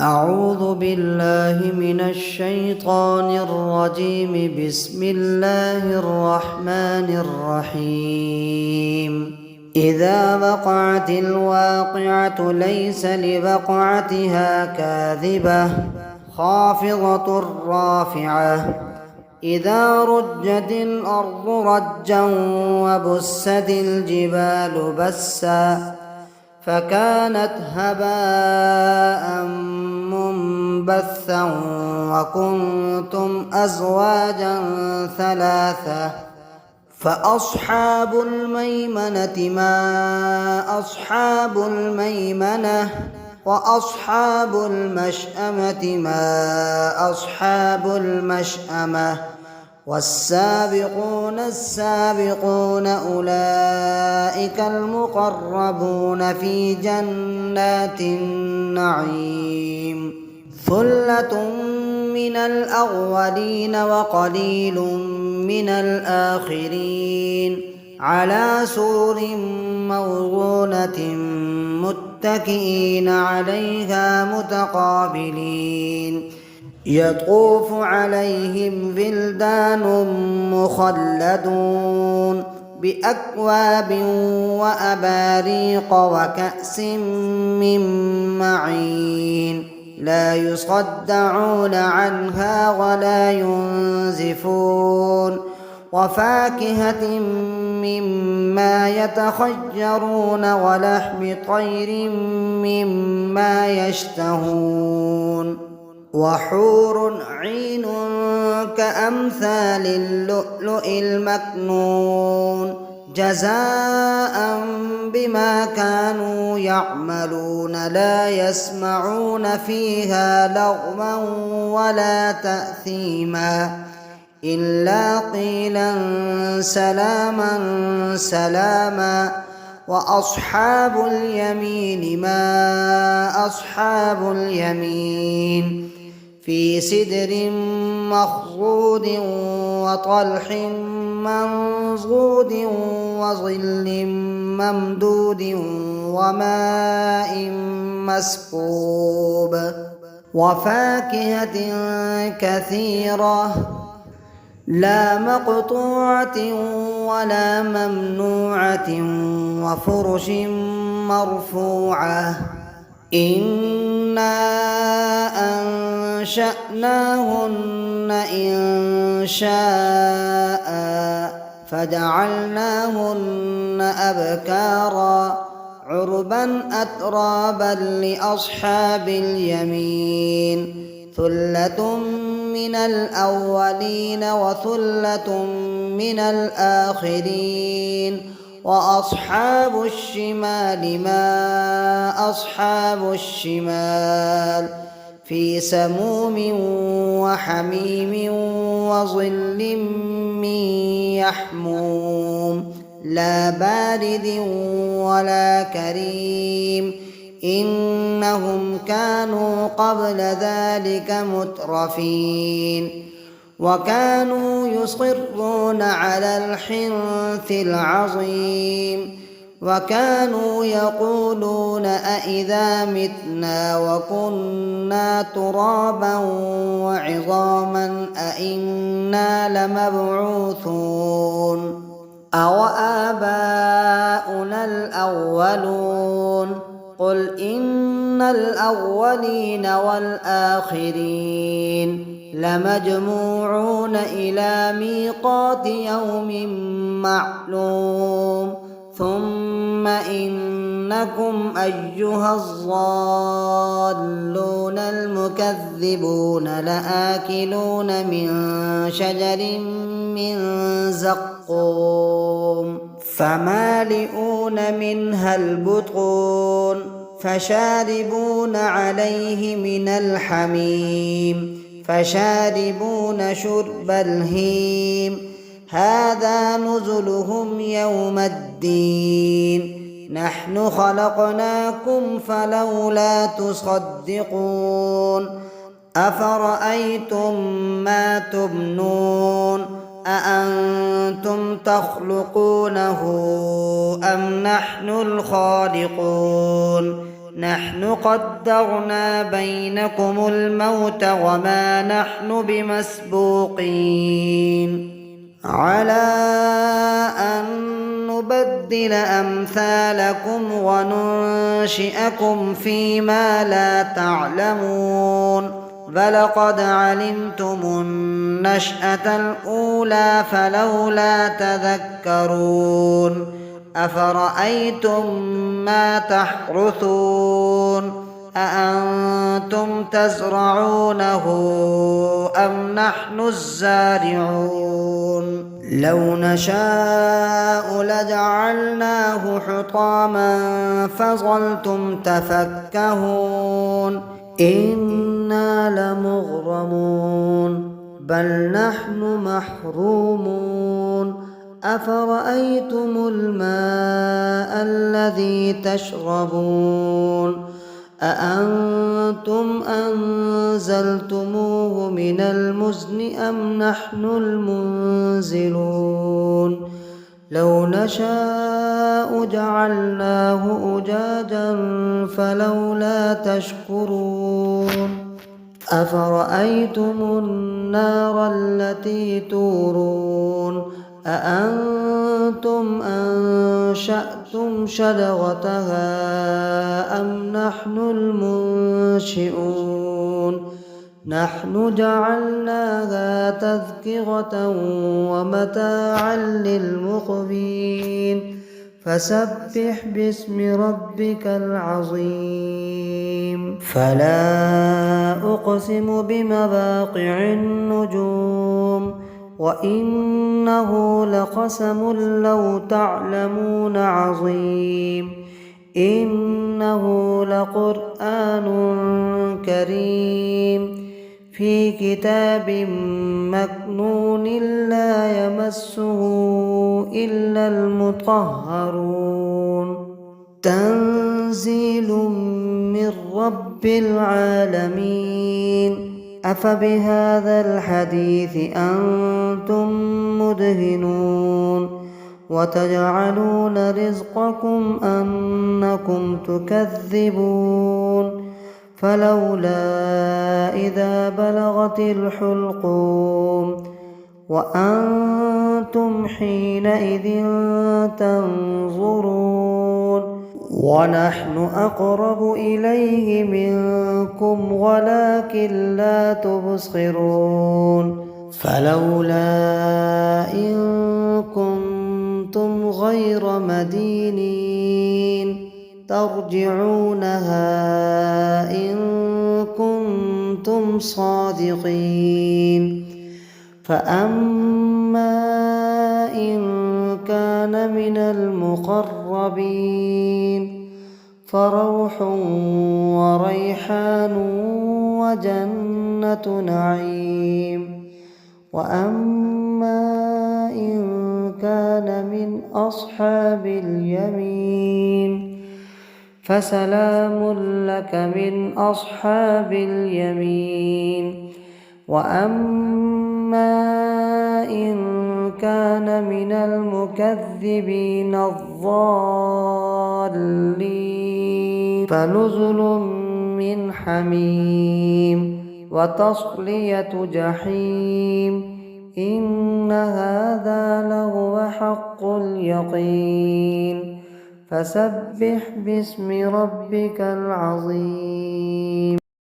أعوذ بالله من الشيطان الرجيم. بسم الله الرحمن الرحيم. إذا وقعت الواقعة ليس لوقعتها كاذبة خافضة رافعة. إذا رجت الأرض رجا وبست الجبال بسا فكانت هباء منبثا وكنتم أزواجا ثلاثة. فأصحاب الميمنة ما أصحاب الميمنة وأصحاب المشأمة ما أصحاب المشأمة. والسابقون السابقون أولئك المقربون في جنات النعيم. ثلة من الأولين وقليل من الآخرين. على سرر موضونة متكئين عليها متقابلين. يطوف عليهم ولدان مخلدون بأكواب وأباريق وكأس من معين. لا يصدعون عنها ولا ينزفون. وفاكهة مما يتخيرون ولحم طير مما يشتهون. وحور عين كأمثال اللؤلؤ المكنون جزاء بما كانوا يعملون. لا يسمعون فيها لغوا ولا تأثيما إلا قيلا سلاما سلاما. وأصحاب اليمين ما أصحاب اليمين. في سدر مخضود وطلح منضود وظل ممدود وماء مسكوب. وفاكهة كثيرة لا مقطوعة ولا ممنوعة. وفرش مرفوعة. إنا أنشأناهن إنشاء فجعلناهن أبكارا عربا أترابا لأصحاب اليمين. ثلة من الأولين وثلة من الآخرين. وأصحاب الشمال ما أصحاب الشمال. في سموم وحميم وظل من يحموم. لا بارد ولا كريم. إنهم كانوا قبل ذلك مترفين. وكانوا يصرون على الحنث العظيم. وكانوا يقولون أإذا متنا وكنا ترابا وعظاما أإنا لمبعوثون أو آباؤنا الأولون. قل إن الأولين والآخرين لمجموعون إلى ميقات يوم معلوم. ثم إنكم أيها الضالون المكذبون لآكلون من شجر من زقوم فمالئون منها البطون فشاربون عليه من الحميم فشاربون شرب الهيم. هذا نزلهم يوم الدين. نحن خلقناكم فلولا تصدقون. أفرأيتم ما تمنون أأنتم تخلقونه أم نحن الخالقون نحن قدرنا بينكم الموت وما نحن بمسبوقين على أن نبدل أمثالكم وننشئكم فيما لا تعلمون ولقد علمتم النشأة الأولى فلولا تذكرون أفرأيتم ما تحرثون أأنتم تزرعونه أم نحن الزارعون لو نشاء لجعلناه حطاما فظلتم تفكهون إنا لمغرمون بل نحن محرومون أفرأيتم الماء الذي تشربون أأنتم أنزلتموه من المزن أم نحن المنزلون لو نشاء جعلناه أجاجا فلولا تشكرون أفرأيتم النار التي تورون أأنتم أنشأتم شجرتها أم نحن المنشئون نحن جعلناها تذكرة ومتاعا للمقوين فسبح باسم ربك العظيم فلا أقسم بمواقع النجوم وإنه لقسم لو تعلمون عظيم إنه لقرآن كريم في كتاب مكنون لا يمسه إلا المطهرون تنزيل من رب العالمين أفبهذا الحديث أنتم مدهنون وتجعلون رزقكم أنكم تكذبون فلولا إذا بلغت الحلقوم وأنتم حينئذ تنظرون ونحن أقرب إليه منكم ولكن لا تبصرون فلولا إن كنتم غير مدينين ترجعونها إن كنتم صادقين فأما إن كان من المقربين فروح وريحان وجنة نعيم وأما إن كان من أصحاب اليمين فسلام لك من أصحاب اليمين وأما إن كان من المكذبين الضالين فنزل من حميم وتصلية جحيم إن هذا لهو حق اليقين فسبح باسم ربك العظيم.